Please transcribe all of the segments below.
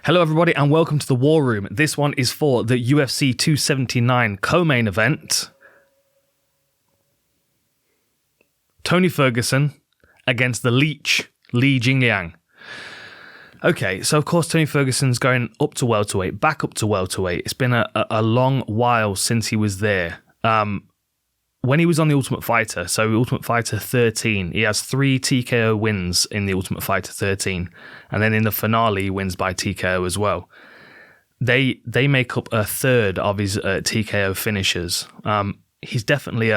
Hello everybody and welcome to the War Room. This one is for the UFC 279 co-main event. Tony Ferguson against the Leech, Li Jingliang. Okay, so of course Tony Ferguson's going up to welterweight, back up to welterweight. It's been a long while since he was there. When he was on the Ultimate Fighter, so Ultimate Fighter 13, he has 3 TKO wins in the Ultimate Fighter 13. And then in the finale, he wins by TKO as well. They make up a third of his TKO finishes. He's definitely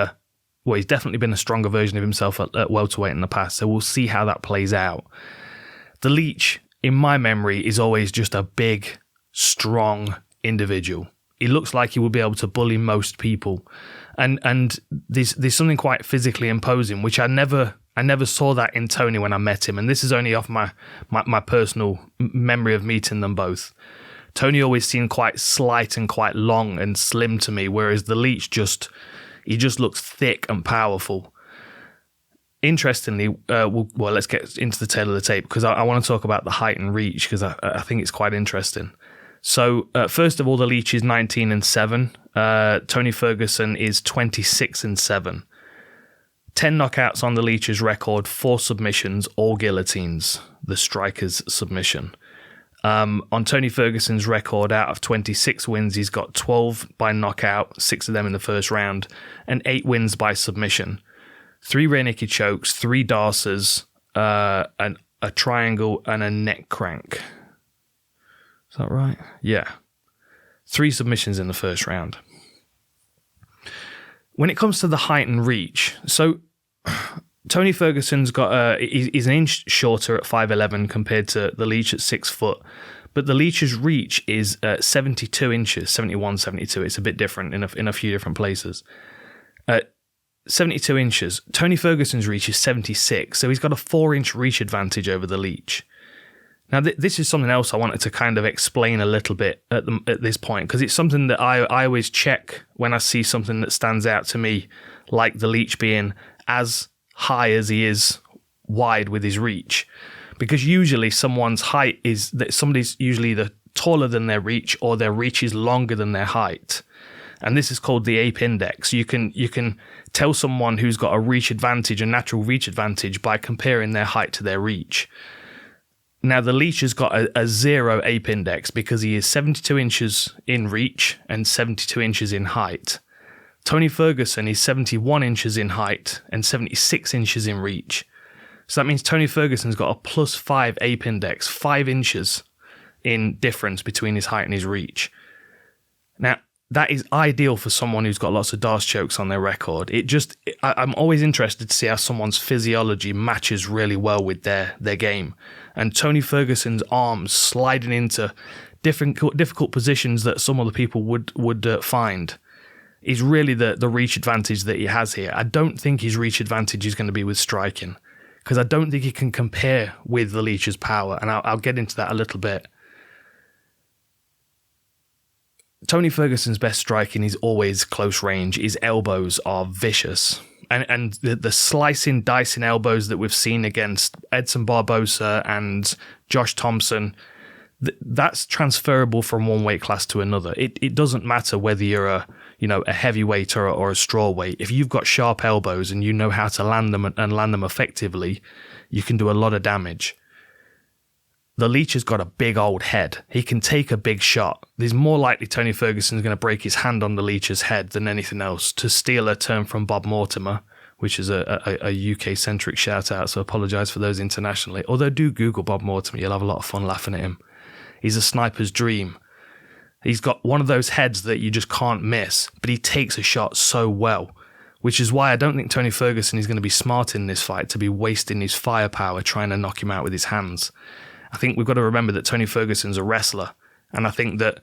been a stronger version of himself at welterweight in the past, so we'll see how that plays out. The Leech, in my memory, is always just a big, strong individual. He looks like he will be able to bully most people. And there's something quite physically imposing, which I never saw that in Tony when I met him. And this is only off my personal memory of meeting them both. Tony always seemed quite slight and quite long and slim to me, whereas the Leech just looks thick and powerful. Interestingly, let's get into the tail of the tape because I want to talk about the height and reach because I think it's quite interesting. So first of all, the Leech is 19-7. Tony Ferguson is 26-7. 10 knockouts on the Leech's record, 4 submissions, all guillotines. The striker's submission. On Tony Ferguson's record, out of 26 wins, he's got 12 by knockout, 6 of them in the first round, and 8 wins by submission. 3 rear naked chokes, 3 darcers, and a triangle, and a neck crank. Is that right? Yeah. 3 submissions in the first round. When it comes to the height and reach, so Tony Ferguson's got he's an inch shorter at 5'11" compared to the Leech at 6 foot, but the Leech's reach is 72 inches, 71, 72. It's a bit different in a few different places. 72 inches. Tony Ferguson's reach is 76, so he's got a 4-inch reach advantage over the Leech. Now, this is something else I wanted to kind of explain a little bit at this point, because it's something that I always check when I see something that stands out to me, like the Leech being as high as he is wide with his reach. Because usually someone's height is that somebody's usually either taller than their reach or their reach is longer than their height. And this is called the ape index. You can tell someone who's got a reach advantage, a natural reach advantage, by comparing their height to their reach. Now, the Leech has got a 0 ape index because he is 72 inches in reach and 72 inches in height. Tony Ferguson is 71 inches in height and 76 inches in reach. So that means Tony Ferguson's got a +5 ape index, 5 inches in difference between his height and his reach. Now, that is ideal for someone who's got lots of darce chokes on their record. I'm always interested to see how someone's physiology matches really well with their game. And Tony Ferguson's arms sliding into difficult positions that some other people would find is really the reach advantage that he has here. I don't think his reach advantage is going to be with striking, because I don't think he can compare with the Leech's power, and I'll get into that a little bit. Tony Ferguson's best striking is always close range. His elbows are vicious. And the slicing, dicing elbows that we've seen against Edson Barbosa and Josh Thompson, that's transferable from one weight class to another. It doesn't matter whether you're a heavyweight or a strawweight. If you've got sharp elbows and you know how to land them and land them effectively, you can do a lot of damage. The Leech has got a big old head. He can take a big shot. There's more likely Tony Ferguson's going to break his hand on the Leech's head than anything else, to steal a term from Bob Mortimer, which is a UK-centric shout-out, so I apologise for those internationally. Although do Google Bob Mortimer, you'll have a lot of fun laughing at him. He's a sniper's dream. He's got one of those heads that you just can't miss, but he takes a shot so well, which is why I don't think Tony Ferguson is going to be smart in this fight to be wasting his firepower trying to knock him out with his hands. I think we've got to remember that Tony Ferguson's a wrestler. And I think that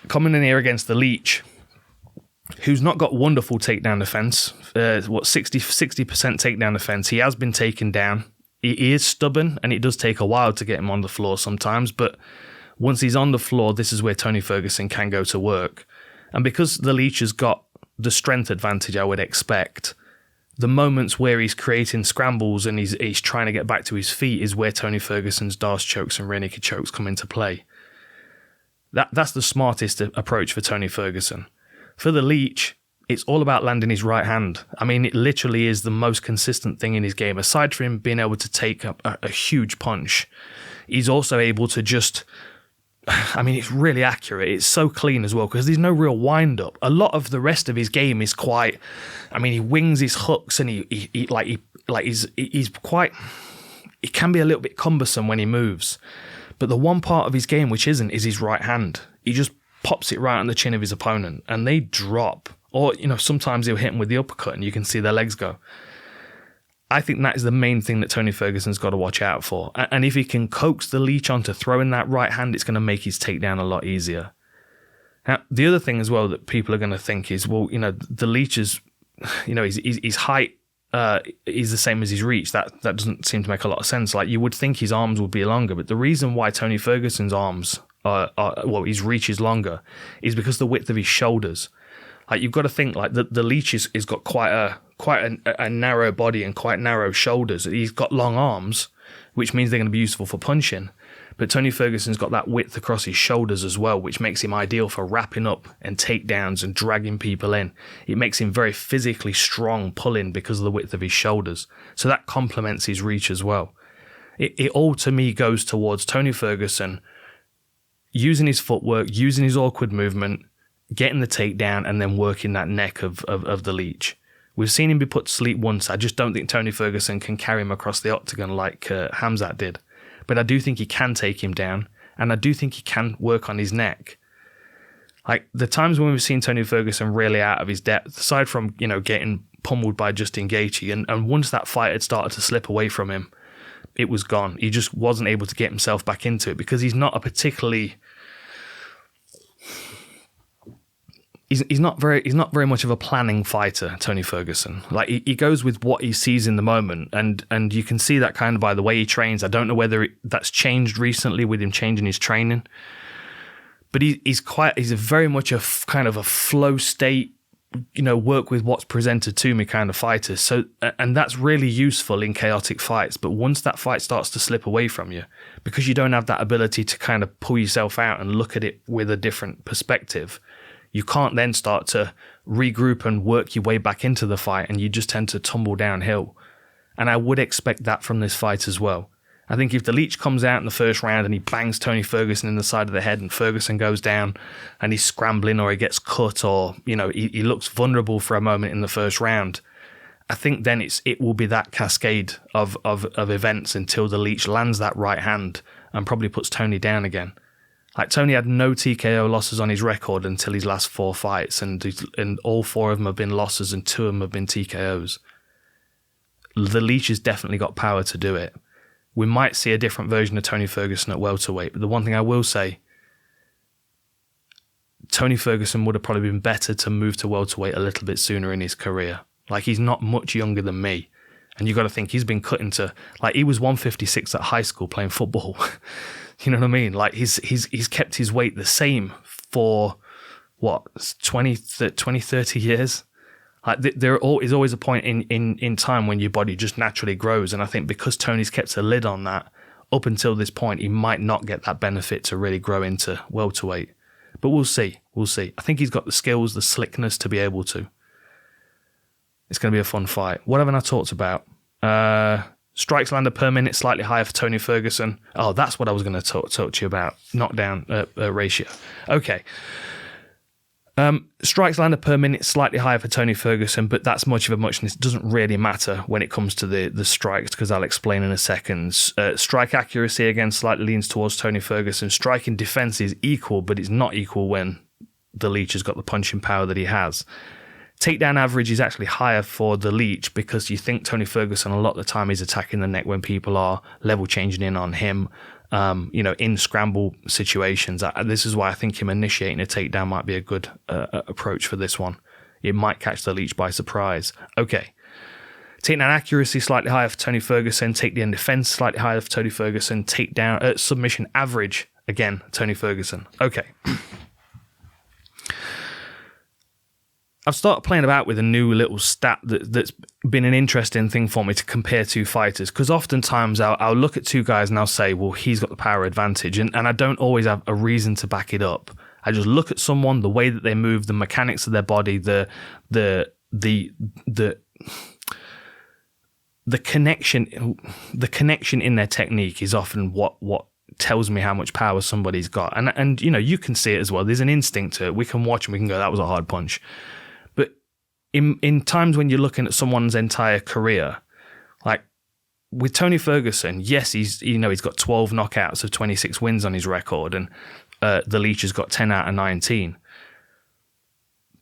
coming in here against the Leech, who's not got wonderful takedown defense, 60% takedown defense, he has been taken down. He is stubborn, and it does take a while to get him on the floor sometimes. But once he's on the floor, this is where Tony Ferguson can go to work. And because the Leech has got the strength advantage, I would expect, the moments where he's creating scrambles and he's trying to get back to his feet is where Tony Ferguson's darce chokes and rear naked chokes come into play. That's the smartest approach for Tony Ferguson. For the Leech, it's all about landing his right hand. I mean, it literally is the most consistent thing in his game. Aside from him being able to take a huge punch, he's also able to just... I mean, it's really accurate. It's so clean as well because there's no real wind-up. A lot of the rest of his game is quite... I mean, he wings his hooks and he's quite... It can be a little bit cumbersome when he moves. But the one part of his game which isn't is his right hand. He just pops it right on the chin of his opponent and they drop. Or, sometimes he'll hit him with the uppercut and you can see their legs go. I think that is the main thing that Tony Ferguson's got to watch out for. And if he can coax the Leech onto throwing that right hand, it's going to make his takedown a lot easier. Now, the other thing as well that people are going to think is, well, the Leech is, his height is the same as his reach. That doesn't seem to make a lot of sense. Like, you would think his arms would be longer, but the reason why Tony Ferguson's arms his reach is longer is because the width of his shoulders. Like, you've got to think like the Leech is got quite a narrow body and quite narrow shoulders. He's got long arms, which means they're going to be useful for punching. But Tony Ferguson's got that width across his shoulders as well, which makes him ideal for wrapping up and takedowns and dragging people in. It makes him very physically strong pulling because of the width of his shoulders. So that complements his reach as well. It all, to me, goes towards Tony Ferguson using his footwork, using his awkward movement, getting the takedown, and then working that neck of the Leech. We've seen him be put to sleep once. I just don't think Tony Ferguson can carry him across the octagon like Khamzat did. But I do think he can take him down, and I do think he can work on his neck. Like, the times when we've seen Tony Ferguson really out of his depth, aside from, getting pummeled by Justin Gaethje, and once that fight had started to slip away from him, it was gone. He just wasn't able to get himself back into it because he's not a particularly... He's not very much of a planning fighter, Tony Ferguson. Like, he goes with what he sees in the moment, and you can see that kind of by the way he trains. I don't know whether that's changed recently with him changing his training, but he's very much a kind of a flow state, work with what's presented to me kind of fighter. So, and that's really useful in chaotic fights. But once that fight starts to slip away from you, because you don't have that ability to kind of pull yourself out and look at it with a different perspective, you can't then start to regroup and work your way back into the fight, and you just tend to tumble downhill. And I would expect that from this fight as well. I think if the Leech comes out in the first round and he bangs Tony Ferguson in the side of the head and Ferguson goes down and he's scrambling or he gets cut or, he looks vulnerable for a moment in the first round, I think then it will be that cascade of events until the Leech lands that right hand and probably puts Tony down again. Like, Tony had no TKO losses on his record until his last 4 fights, and all 4 of them have been losses and 2 of them have been TKOs. The Leech has definitely got power to do it. We might see a different version of Tony Ferguson at welterweight, but the one thing I will say, Tony Ferguson would have probably been better to move to welterweight a little bit sooner in his career. Like, he's not much younger than me. And you've got to think he's been cut into... Like, he was 156 at high school playing football. You know what I mean? Like, he's kept his weight the same for, 20, 30 years? Like, there is always a point in time when your body just naturally grows. And I think because Tony's kept a lid on that, up until this point, he might not get that benefit to really grow into welterweight. But we'll see. We'll see. I think he's got the skills, the slickness to be able to. It's going to be a fun fight. What haven't I talked about? Strikes landed per minute slightly higher for Tony Ferguson. Oh, that's what I was going to talk to you about. Knockdown ratio. Okay. Strikes landed per minute slightly higher for Tony Ferguson, but that's much of a muchness. It doesn't really matter when it comes to the strikes, because I'll explain in a second. Strike accuracy again slightly leans towards Tony Ferguson. Striking defense is equal, but it's not equal when the Leech has got the punching power that he has. Takedown average is actually higher for the Leech because you think Tony Ferguson a lot of the time is attacking the neck when people are level changing in on him, in scramble situations. This is why I think him initiating a takedown might be a good approach for this one. It might catch the Leech by surprise. Okay. Takedown accuracy slightly higher for Tony Ferguson. Takedown defense slightly higher for Tony Ferguson. Takedown submission average, again, Tony Ferguson. Okay. I've started playing about with a new little stat that's been an interesting thing for me to compare two fighters, because oftentimes I'll look at two guys and I'll say, well, he's got the power advantage, and I don't always have a reason to back it up. I just look at someone, the way that they move, the mechanics of their body, the connection in their technique is often what tells me how much power somebody's got. And you know, you can see it as well. There's an instinct to it. We can watch and we can go, that was a hard punch. But in times when you're looking at someone's entire career, like with Tony Ferguson, yes, he's got 12 knockouts of 26 wins on his record, and the Leech has got 10 out of 19.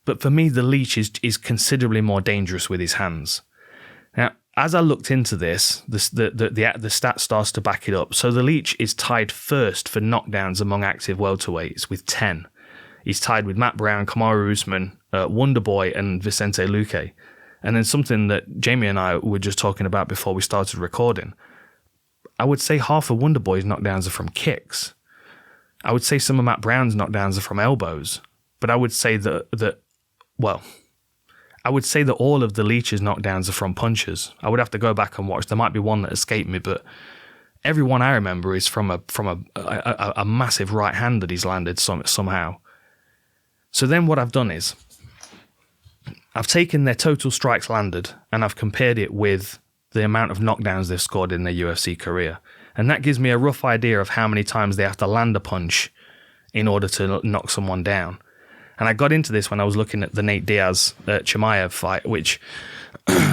But for me, the Leech is considerably more dangerous with his hands. Now, as I looked into this, the stat starts to back it up. So the Leech is tied first for knockdowns among active welterweights with 10. He's tied with Matt Brown, Kamaru Usman, Wonderboy, and Vicente Luque. And then something that Jamie and I were just talking about before we started recording, I would say half of Wonderboy's knockdowns are from kicks. I would say some of Matt Brown's knockdowns are from elbows. But I would say that all of the Leech's knockdowns are from punches. I would have to go back and watch. There might be one that escaped me, but every one I remember is from a massive right hand that he's landed somehow. So then what I've done is I've taken their total strikes landed and I've compared it with the amount of knockdowns they've scored in their UFC career. And that gives me a rough idea of how many times they have to land a punch in order to knock someone down. And I got into this when I was looking at the Nate Diaz Chimaev fight, which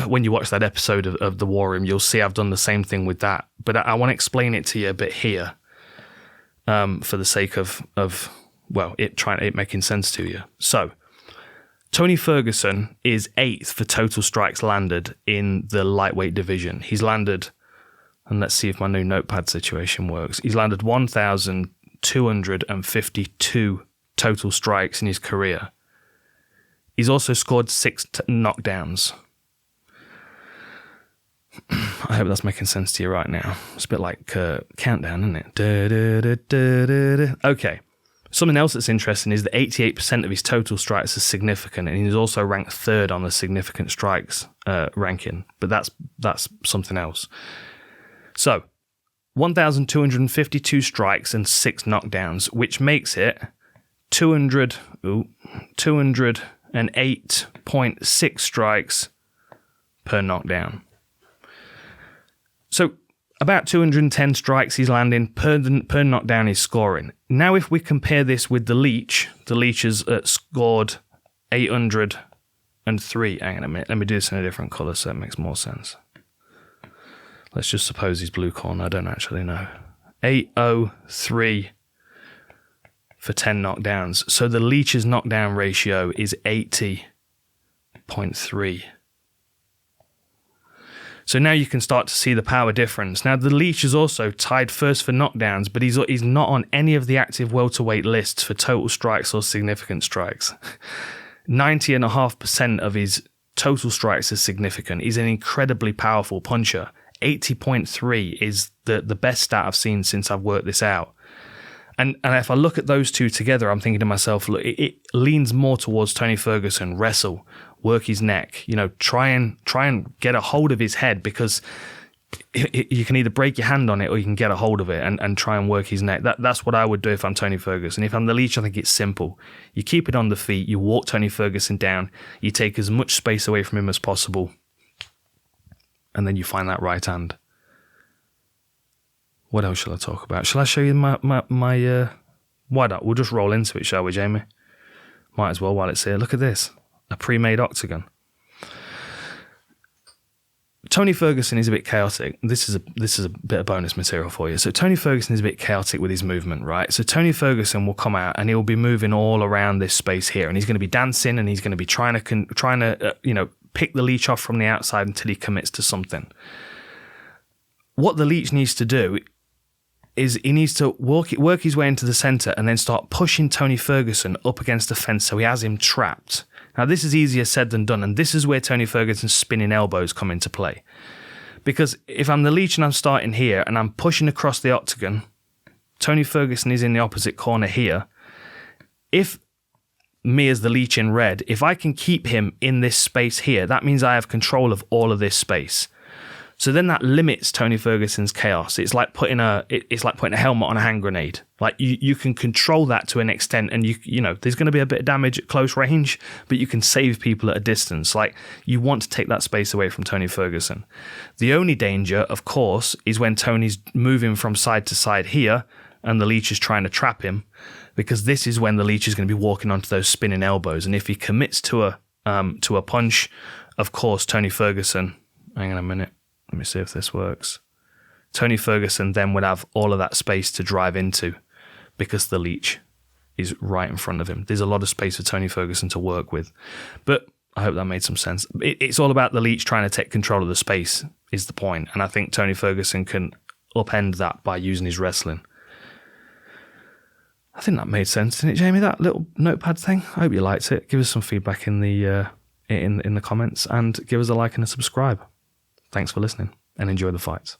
when you watch that episode of The War Room, you'll see I've done the same thing with that. But I want to explain it to you a bit here for the sake of it making sense to you. So, Tony Ferguson is 8th for total strikes landed in the lightweight division. He's landed, and let's see if my new notepad situation works, he's landed 1,252 total strikes in his career. He's also scored 6 knockdowns. I hope that's making sense to you right now. It's a bit like Countdown, isn't it? Okay. Something else that's interesting is that 88% of his total strikes are significant, and he's also ranked 3rd on the significant strikes ranking. But that's something else. So, 1,252 strikes and 6 knockdowns, which makes it 208.6 strikes per knockdown. So about 210 strikes he's landing per knockdown he's scoring. Now if we compare this with the Leech has scored 803. Hang on a minute, let me do this in a different colour so it makes more sense. Let's just suppose he's blue corn, I don't actually know. 803 for 10 knockdowns. So the Leech's knockdown ratio is 80.3. So now you can start to see the power difference. Now the Leech is also tied first for knockdowns, but he's not on any of the active welterweight lists for total strikes or significant strikes. 90.5% of his total strikes are significant. He's an incredibly powerful puncher. 80.3 is the best stat I've seen since I've worked this out. And if I look at those two together, I'm thinking to myself, look, it leans more towards Tony Ferguson, wrestle, work his neck, try and get a hold of his head, because you can either break your hand on it or you can get a hold of it and try and work his neck. That's what I would do if I'm Tony Ferguson. If I'm the Leech, I think it's simple. You keep it on the feet, you walk Tony Ferguson down, you take as much space away from him as possible, and then you find that right hand. What else shall I talk about? Shall I show you my why not? We'll just roll into it, shall we, Jamie? Might as well while it's here. Look at this. A pre-made octagon. Tony Ferguson is a bit chaotic. This is a bit of bonus material for you. So Tony Ferguson is a bit chaotic with his movement, right? So Tony Ferguson will come out and he'll be moving all around this space here, and he's going to be dancing and he's going to be trying to pick the Leech off from the outside until he commits to something. What the Leech needs to do is he needs to work his way into the centre and then start pushing Tony Ferguson up against the fence so he has him trapped. Now, this is easier said than done, and this is where Tony Ferguson's spinning elbows come into play. Because if I'm the Leech and I'm starting here and I'm pushing across the octagon, Tony Ferguson is in the opposite corner here. If me as the leech in red, if I can keep him in this space here, that means I have control of all of this space. So then that limits Tony Ferguson's chaos. It's like putting a helmet on a hand grenade. Like you can control that to an extent, and you know there's going to be a bit of damage at close range, but you can save people at a distance. Like you want to take that space away from Tony Ferguson. The only danger, of course, is when Tony's moving from side to side here, and the leech is trying to trap him, because this is when the leech is going to be walking onto those spinning elbows, and if he commits to a punch, of course Tony Ferguson. Hang on a minute. Let me see if this works. Tony Ferguson then would have all of that space to drive into because the leech is right in front of him. There's a lot of space for Tony Ferguson to work with. But I hope that made some sense. It's all about the leech trying to take control of the space is the point. And I think Tony Ferguson can upend that by using his wrestling. I think that made sense, didn't it, Jamie? That little notepad thing? I hope you liked it. Give us some feedback in the comments and give us a like and a subscribe. Thanks for listening and enjoy the fights.